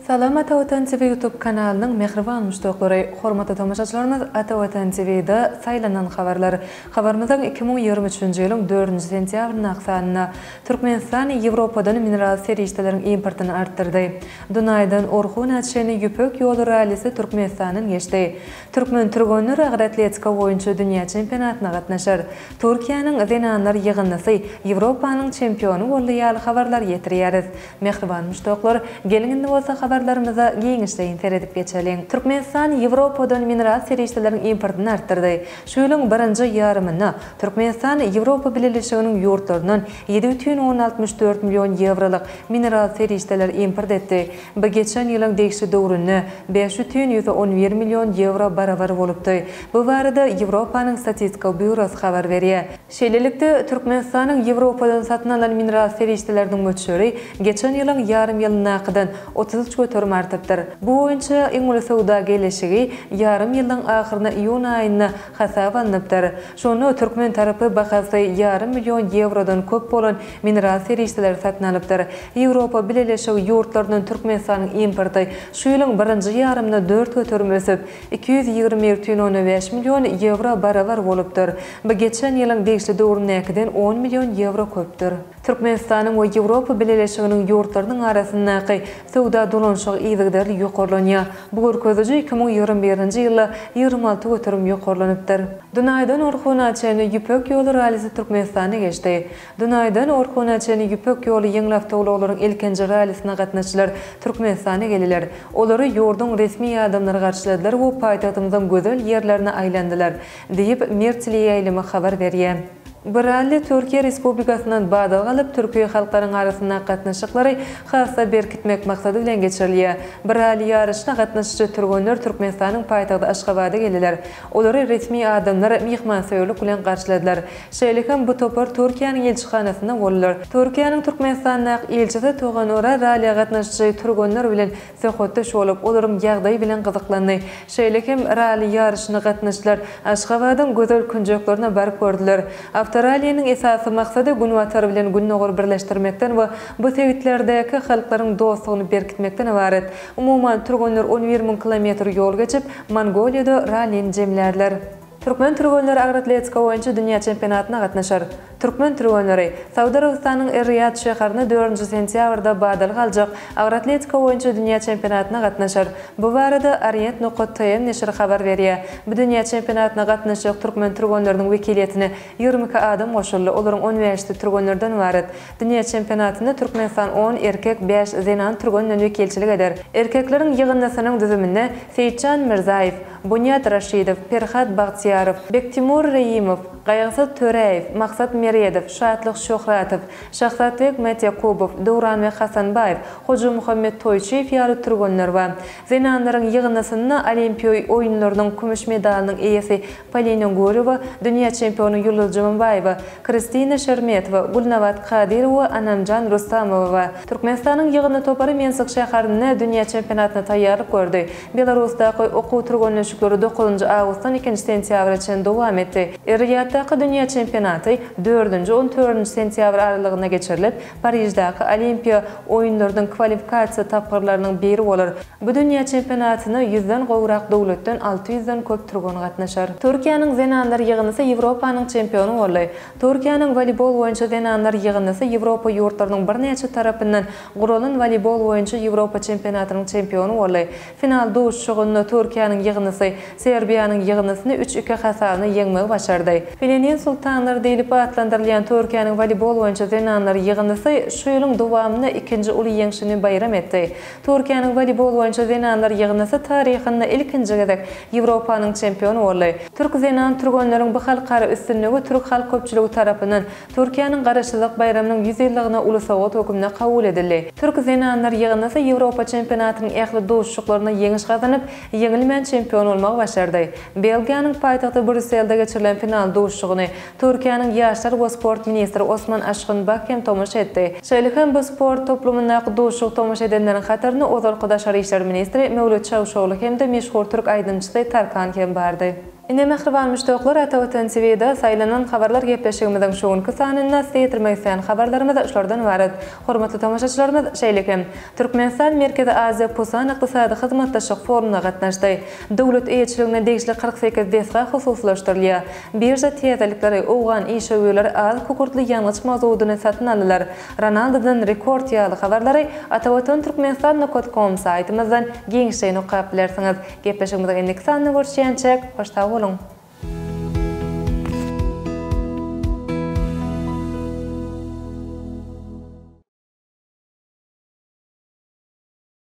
Salam Ata Vatan TV YouTube kanalının mehriban müştaqlary, hormatly tamaşaçylarymyz, Ata Vatan TV'de saylanan habarlar. Habarymyzdan 2023-nji ýylyň 4-nji sentýabryň aksanyna Türkmenistan Ýewropadan mineral serişdeleriň importyny artdyrdy. Dunaýdan Orhun Atşeni ýüpek ýolu rallisi Türkmenistanyň geçdi. Türkmen türgönler agry atletika boýunça dünýä çempionatyna gatnaşar. Türkiýanyň zenanlar ýygyndysy Ýewropanyň çempionu bolýan habarlar ýetirýäris. Mehriban müştaqlar, gelin bolsa habarlarımıza giňişleýin seredip geçelim. Türkmenistan Ýewropadan mineral serişdeleriň importyny artdyrdy. Şu ýylyň birinji ýarymyna Türkmenistan Ýewropa Birleşiginiň ýurtlarynyň 7,64 milyon ýewrolyk mineral serişdeler import etdi. Bu geçen ýylyň degişli döwründe 5,111 milyon ýewro barabar bolupdy. Bu barada Ýewropanyň statistika bürosu habar berýär. Şeýlelikde Türkmenistanyň Ýewropadan satyn alan mineral serişdeleriniň möçleri geçen ýylyň ýarym ýylynakydan 33 götürüm artypdyr. Bu boýunça iň uly sowda gelişigi ýarym ýylyň ahyryna iýun aýyna hasap alınıpdyr. Şonu Türkmen tarapy bahasy ýarym milyon ýewrodan köp bolan mineral serişdeler satyn alypdyr. Ýewropa Birleşigi ýurtlarynyň Türkmenistanyň importy şu ýylyň birinji ýarymyna 4 götürüm ösüp 220,5 milyon ýewro barabar bolupdyr. Bu geçen ýylyň degişli döwründäkinden 10 milyon ýewro köpdür. Türkmenistanyň we Ýewropa Birleşiginiň ýurtlarynyň arasyndaky sowda dolanşyk ýygdary ýokarlanýar. Bu görkeziji 2021-nji ýylda 26 götürüm ýokarlanypdyr. Dunaýdan Orhun Atşeni ýüpek ýolu rallisi Türkmenistanyna geçdi. Dunaýdan Orhun Atşeni ýüpek ýolu ýeňlap toglaryň ilkinji rallisine gatnaşylar Türkmenistanyna geldiler. Olary ýurdun resmi ýardamlary garşyladylar we paýtagtymyzyň gözel ýerlerine aýlandylar diýip Mertili ýaýlamy habar berýär. Bu rally Türkiýe Respublikasynyň badal galyp Türkiýe halklaryň arasynda gatnaşyklary hassa berkitmek maksady bilen geçirilýär. Bu rally ýarışyna gatnaşyjy türgönler Türkmenistanyň paýtagty Aşgabatda geldiler. Olary resmi adamlar mehmansoýluk bilen garşyladylar. Şeýlekem bu topar Türkiýanyň elçixanasynda boldylar. Türkiýanyň Türkmenistanyň elçisi Togan Ora rally gatnaşyjy türgönler bilen söhbetdeş bolup, olaryň ýagdaýy bilen gyzyklandy. Şeýlekem rally ýarışyna gatnaşylar Aşgabatyň gözel künjeklerine barıp gördüler. Avstraliýanyň esasy maksady günwatar bilen günnogor birleşdirmekden we bu segitlerdäki halklaryň dostlugyny berkitmekden ibaret. Umumyň türgönler 11.000 kilometr ýol geçip Mongoliýada rallyny jemlerler. Türkmen türgönleri agry atletika boýunça dünýä çempionatyna gatnaşar. Türkmen türgönleri Saudy Arabistanyň Er-Riyad şäherinde 4-nji sentýabrda badal galjak agry atletika boýunça dünýä çempionatyna gatnaşar. Bu barada Orient.tm neşri habar berýär. Bu dünýä çempionatyna gatnaşjak türkmen türgönleriniň wekiliýetine 22 adam goşuldy. Olaryň 15 türgönlerden ibaret. Dünýä çempionatyna Türkmenistan 10 erkek 5 zenan türgönler wekilçilik eder. Erkekleriň ýygyndasynyň düzüminde Seyitcan Mirzaýew, Bunyat Raşidov, Perhat Bagtiyarov, Bektimur Reyimov, Gaýagsat Töreýew, Maksat Meriedow, Şatlyk Şöhratow, Şahsatbek Metyakubow, Dowran we Hasanbayew, Hoca Muhammed Toyçeýew ýaly türgönler bar. Zenanlaryň ýygyndasyna Olimpiýa oýunlarynyň kümüş medalinyň eýesi Polina Gorewa, dünýä çempionu Ýulduz Jumanbayewa, Kristina Şermetova, Gulnawat Kadyrowa, Anamjan Rustamowa Türkmenistanyň ýygynda topary Mensiq şäherinde dünýä çempionatyna taýýarlyk gördi. Belarusdaky okuw türgönleşikleri 9 awgustdan 2 sentýabraçyn dowam etdi. Er-Riyaddaky dünýä çempionaty 4-14 sentýabr aralygynda geçirilip, Parijdaky Olimpiýa oýunlarynyň kvalifikasiýa tapgyrlarynyň biri bolar. Bu dünýä çempionatyna 100den gowrak dowlatdan 600den köp türgön gatnaşar. Türkiýanyň zenanlar ýygyndysy Ýewropanyň çempionu boldy. Türkiýanyň voleybol boýunça zenanlar ýygyndysy Ýewropa ýurtlarynyň bir neçe tarapyndan guralan voleybol boýunça Ýewropa çempionatynyň çempionu boldy. Final duşşugynda Türkiýanyň ýygyndysy Serbiýanyň ýygyndysyny 3-2 hasabyna ýeňmegi başardy. Filinin sultanları deyilip adlandyrylýan Türkiýanyň voleybol boýunça zenanlar ýygyndysy şu ýylyň dowamyna ikinji uly ýeňişini bayram etdi. Türkiýanyň voleybol boýunça zenanlar ýygyndysy taryhynda ilkinji gezek Ýewropanyň çempionu boldy. Türk zenan türgönleriň bu halkara üstünligi türk halk köpçüligi tarapyndan Türkiýanyň garaşsyzlyk bayramynyň 100 ýyllygyna ulusawat hökümde kabul edildi. Türk zenanlar ýygyndysy Ýewropa çempionatynyň ähli duşşuklaryna ýeňiş gazanyp, ýeňilmän çempion bolmagy başardy. Belgiýanyň paýtagty Brüsselde geçirilen final duşşugyny Türkiýanyň ýaşlar we sport ministri Osman Aşgynbakem tomuş etdi. Şeýlekem bu sport toplumyndaky duşşuk tomuş edenleriň hatyryny Ozal Gydaşary işler ministri Mevlüt Çavuşoğlu hem de meşhur türk aýdymçysy Tarkan Kem bardy. Ine mehriban müştoklar Atawatan TV'de saylanan habarlar gepleşigimizden şoňky sanyna seýtirmekden habarlarymyz şoldan ibaret. Hormatly tamaşaçylarymyz, şeýlekem. Türkmenistan Merkezi Aziýa Pusan ykdysady hyzmatdaşlyk forumuna gatnaşdy. Dowlat eýetçiligine degişli 48 desga hususlaşdyrylýar. Birja teýedelikleri owgan iş öwürleri az kukurtly ýangyç mazudyny satyn aldylar. Ronaldo'dan rekord ýaly habarlary Atawatan.Turkmenistan.com saýtymyzdan giňişe nokap bilersiňiz. Gepleşigimizden ilk sanyny görüşýänçek hoşta bolun.